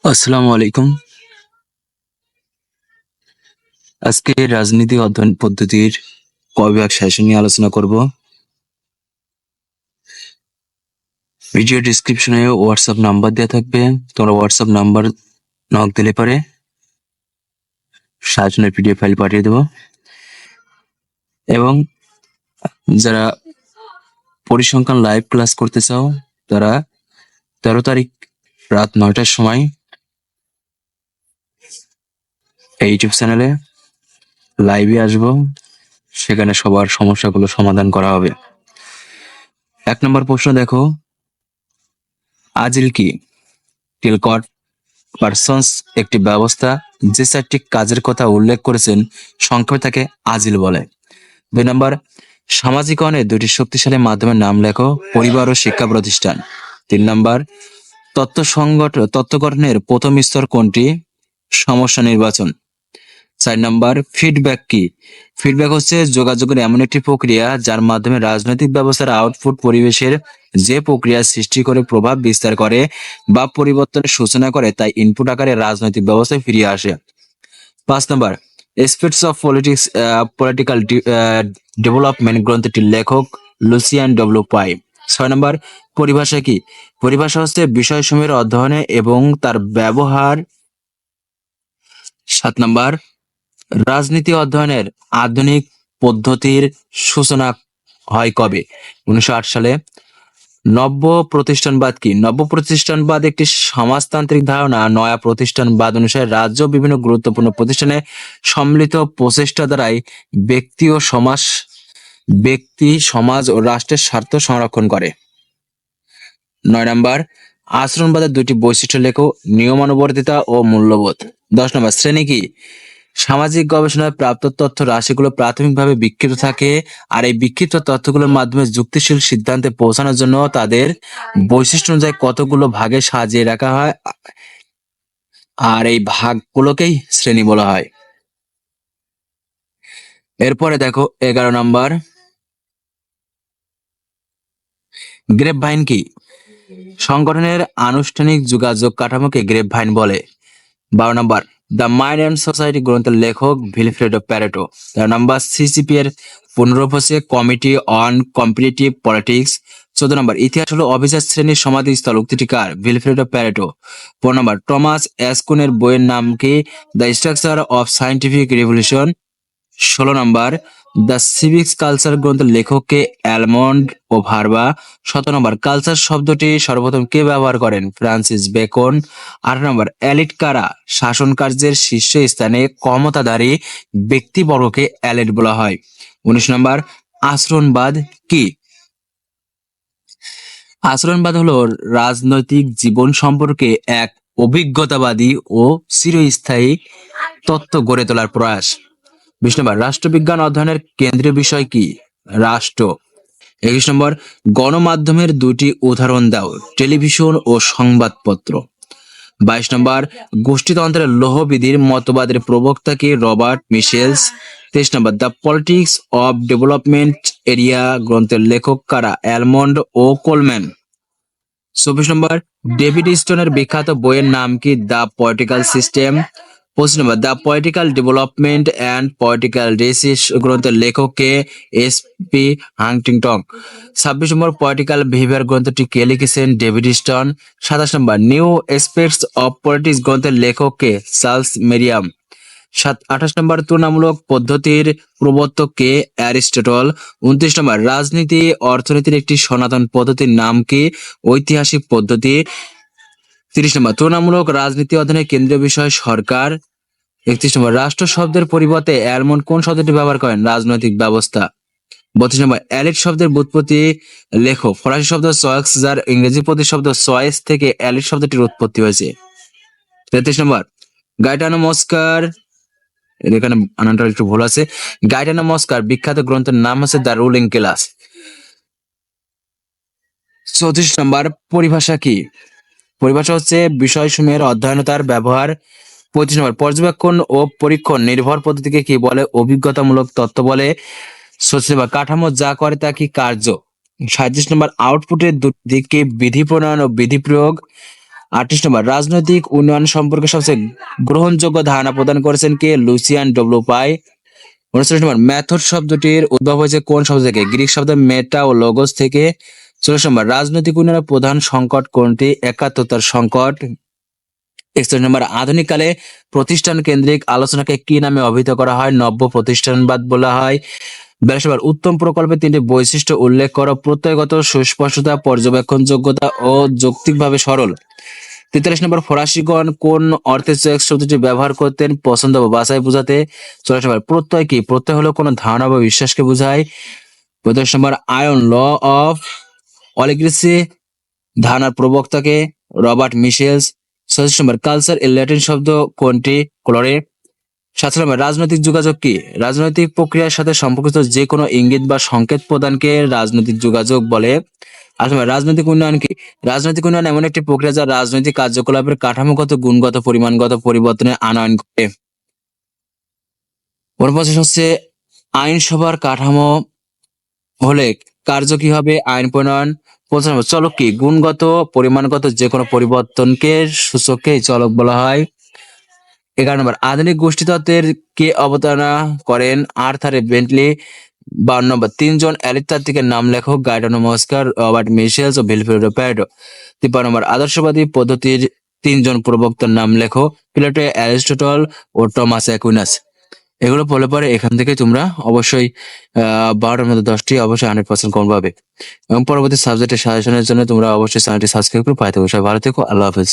আসসালামু আলাইকুম। আজকে রাজনীতি অধ্যয়ন পদ্ধতির কয়েক সেশন নিয়ে আলোচনা করব। ভিডিও ডিসক্রিপশনে হোয়াটসঅ্যাপ নাম্বার দেওয়া থাকবে। তোমরা হোয়াটসঅ্যাপ নাম্বার নক দিলে পারে সাজনের পিডিএফ ফাইল পাঠিয়ে দেবো। এবং যারা পরিসংখ্যান লাইভ ক্লাস করতে চাও তারা 13 তারিখ রাত 9টার সময় এই ইউটিউব চ্যানেলে লাইভে আসবো। সেখানে সবার সমস্যাগুলো সমাধান করা হবে। 1 নম্বর প্রশ্ন দেখো, আজিল কি? টিলকট পার্সন্স একটি ব্যবস্থা যে 4টি কাজের কথা উল্লেখ করেছেন, সংক্ষেপে তাকে আজিল বলে। 2 নম্বর, সামাজিকরণের 2টি শক্তিশালী মাধ্যমের নাম লেখো। পরিবার ও শিক্ষা প্রতিষ্ঠান। 3 নম্বর, তত্ত্ব গঠনের প্রথম স্তর কোনটি? সমস্যা নির্বাচন। 4 নম্বর, ফিডব্যাক কি? ফিডব্যাক হচ্ছে যোগাযোগের এমন একটি প্রক্রিয়া যার মাধ্যমে রাজনৈতিক ব্যবস্থার আউটপুট পরিবেশের যে প্রক্রিয়া সৃষ্টি করে প্রভাব বিস্তার করে বা পরিবর্তনের সূচনা করে তাই ইনপুট আকারে রাজনৈতিক ব্যবস্থায় ফিরিয়ে আসে। 5 নম্বর, এসপেক্টস অফ পলিটিক্যাল ডেভেলপমেন্ট গ্রন্থটির লেখক লুসিয়ান ডব্লিউ পাই। 6 নম্বর, পরিভাষা কি? পরিভাষা হচ্ছে বিষয়সমূহের অধ্যয়নে এবং তার ব্যবহার। 7 নম্বর, রাজনীতি অধ্যয়নের আধুনিক পদ্ধতির সূচনা হয় কবে? 1908 সালে। নব্য প্রতিষ্ঠানবাদ কি? নব্য প্রতিষ্ঠানবাদ একটি সমাজতান্ত্রিক ধারণা। নয়া প্রতিষ্ঠানবাদ অনুসারে রাজ্য বিভিন্ন গুরুত্বপূর্ণ প্রতিষ্ঠানে সম্মিলিত প্রচেষ্টা দ্বারাই ব্যক্তি সমাজ ও রাষ্ট্রের স্বার্থ সংরক্ষণ করে। 9 নম্বর, আচরণবাদের 2টি বৈশিষ্ট্য লেখো। নিয়মানুবর্তিতা ও মূল্যবোধ। 10 নম্বর, শ্রেণী কি? সামাজিক গবেষণায় প্রাপ্ত তথ্য রাশিগুলো প্রাথমিকভাবে বিক্ষিপ্ত থাকে, আর এই বিক্ষিপ্ত তথ্যগুলোর মাধ্যমে যুক্তিশীল সিদ্ধান্তে পৌঁছানোর জন্য তাদের বৈশিষ্ট্য অনুযায়ী কতগুলো ভাগে সাজিয়ে রাখা হয়, আর এই ভাগগুলোকেই শ্রেণী বলা হয়। এরপরে দেখো 11 নম্বর, গ্রেপভাইন কি? সংগঠনের আনুষ্ঠানিক যোগাযোগ কাঠামোকে গ্রেপভাইন বলে। 12 নম্বর, দ্য মাইন্ড অ্যান্ড সোসাইটি গ্রন্থের লেখক ভিলফ্রেডো প্যারেটো। 13 নম্বর, সিসিপি এর পুনরূপ হচ্ছে কমিটি অন কম্পিটিটিভ পলিটিক্স। 14 নম্বর, ইতিহাস হলো অভিজাত শ্রেণীর সমাধিস্থল। উক্তিটি কার? ভিলফ্রেডো প্যারেটো। 15 নম্বর, টমাস অ্যাসকুনের বইয়ের নাম কি? The structure of scientific revolution. 16 number, the civics culture গ্রন্থের লেখককে অ্যালমন্ড ও ভার্বা। 17 নম্বর, কালচার শব্দটি সর্বপ্রথম কে ব্যবহার করেন? Francis Bacon. 18 নম্বর, এলিট কারা? শাসন কার্যের শীর্ষ স্থানে ক্ষমতাধারী ব্যক্তিবর্গকে এলিট বলা হয়। 19 নম্বর, আচরণবাদ কি? আচরণবাদ হলো রাজনৈতিক জীবন সম্পর্কে এক অভিজ্ঞতাবাদী ও চিরস্থায়ী তত্ত্ব গড়ে তোলার প্রয়াস। 20 নম্বর, রাষ্ট্রবিজ্ঞান অধ্যয়নের কেন্দ্রীয় বিষয় কি? রাষ্ট্র। 21 নম্বর, গণমাধ্যমের 2টি উদাহরণ দাও। টেলিভিশন ও সংবাদপত্র। 22 নম্বর, গোষ্ঠীতন্ত্রের লৌহবিধির মতবাদের প্রবক্তা কে? Robert Michels. 23 নম্বর, the politics of development area গ্রন্থের লেখক কারা? অ্যালমন্ড ও কোলম্যান। 24 নম্বর, ডেভিড স্টোনের বিখ্যাত বইয়ের নাম কি? The political system. 25 নম্বর, the political development and political races গ্রন্থের লেখক কে? S P Huntington. 26 নম্বর, পলিটিক্যাল বিহেভিয়ার গ্রন্থটি কে লিখেছেন? David Stone. 27 নম্বর, নিউ এসপেক্টস অফ পলিটিক্স গ্রন্থের লেখক কে? Charles Merriam. 28 নম্বর, তুলনামূলক পদ্ধতির প্রবর্তক কে? অ্যারিস্টটল। 29 নম্বর, রাজনীতি অর্থনীতির একটি সনাতন পদ্ধতির নাম কি? ঐতিহাসিক পদ্ধতি। 30 নম্বর, তুলনামূলক রাজনীতি অধ্যয়নের কেন্দ্রীয় বিষয় সরকার। 31 নম্বর, রাষ্ট্র শব্দের পরিবর্তে অ্যালমন্ড কোন শব্দটি ব্যবহার করেন? রাজনৈতিক ব্যবস্থা। 32 নম্বর, এলিট শব্দের ব্যুৎপত্তি লেখো। ফরাসি শব্দ চয়েস, যার ইংরেজি প্রতিশব্দ চয়েস থেকে এলিট শব্দটির উৎপত্তি হয়েছে। 33 নম্বর, গাইটানো মস্কার, এখানে আনানটা একটু ভুল আছে। গাইটানো মস্কার বিখ্যাত গ্রন্থের নাম হচ্ছে দ্য রুলিং ক্লাস। 34 নম্বর, পরিভাষা কি? পরিভাষা হচ্ছে বিষয়সমূহের অধ্যয়ন ও তার ব্যবহার। 35 নম্বর, পর্যবেক্ষণ ও পরীক্ষণ নির্ভর পদ্ধতিকে কি বলে? অভিজ্ঞতামূলক তত্ত্ব বলে। 36 নম্বর, কাঠামো যা করে তা কি? কার্য। 37 নম্বর, আউটপুটের দুটি দিককে বিধি প্রণয়ন ও বিধি প্রয়োগ। 38 নম্বর, রাজনৈতিক উন্নয়ন সম্পর্কে সবচেয়ে গ্রহণযোগ্য ধারণা প্রদান করেছেন কে? লুসিয়ান ডব্লিউ পাই। 39 নম্বর, মেথড শব্দটির উদ্ভব হয়েছে কোন শব্দ থেকে? গ্রিক শব্দ মেটা ও লগোস থেকে। 40 নম্বর, রাজনৈতিক উন্নয়নের প্রধান সংকট কোনটি? একাত্মতার সংকট। 41 নম্বর, আধুনিক কালে প্রতিষ্ঠান কেন্দ্রিক আলোচনাকে কি নামে অভিহিত করা হয়? নব্য প্রতিষ্ঠানবাদ বলা হয়। 42 নম্বর, উত্তম প্রকল্পের তিনটি বৈশিষ্ট্য উল্লেখ করো। প্রত্যয়গত, সুস্পষ্টতা, পর্যবেক্ষণ যোগ্যতা ও যৌক্তিকভাবে সরল। 43 নম্বর, ফরাসিগণ কোন অর্থে চয়েস শব্দটি ব্যবহার করতেন? পছন্দ বা বাছাই বোঝাতে। 44 নম্বর, প্রত্যয় কি? প্রত্যয় হলো কোনো ধারণা বা বিশ্বাসকে বোঝায়। 45 নম্বর, আয়ন ল অফ অলিগ্রেসি ধারণার প্রবক্তাকে? রবার্ট মিশেলস। 46 নম্বর, কালচার এর ল্যাটিন শব্দ কোনটি? ক্লোরে। 47 নম্বর, রাজনৈতিক যোগাযোগ কি? রাজনৈতিক প্রক্রিয়ার সাথে সম্পর্কিত যে কোনো ইঙ্গিত বা সংকেত প্রদানকে রাজনৈতিক যোগাযোগ বলে। 48 নম্বর, রাজনৈতিক উন্নয়ন কি? রাজনৈতিক উন্নয়ন এমন একটি প্রক্রিয়া যা রাজনৈতিক কার্যকলাপের কাঠামোগত, গুণগত, পরিমাণগত পরিবর্তনে আনয়ন করে। 49 হচ্ছে আইনসভার কাঠামো হলে কার্য কি হবে? আইন প্রণয়ন। 50 নম্বর, চলক কি? গুণগত, পরিমাণগত যে কোনো পরিবর্তনকে সূচককে চলক বলা হয়। 11 নম্বর, আধুনিক গোষ্ঠীতত্ত্বের কে অবতারণা করেন? Arthur Bentley. 52 নম্বর, তিনজন অ্যারিস্ট্যাটিকের নাম লেখো। গাইডনো মস্কার, রবার্ট মিশেলস ও ভিলফ্রেডো প্যারেটো। 53 নম্বর, আদর্শবাদী পদ্ধতির তিনজন প্রবক্তার নাম লেখো। প্লেটো, অ্যারিস্টটল ও টমাস অ্যাকুইনাস। এগুলো পড়লে পরে এখান থেকে তোমরা অবশ্যই 12টার মধ্যে 10টি অবশ্যই 100% কম পাবে। এবং পরবর্তী সাবজেক্টের সাজেশনের জন্য তোমরা অবশ্যই চ্যানেলটি সাবস্ক্রাইব করে পাই থেকো। সবাই ভালো থেকো, আল্লাহ হাফেজ।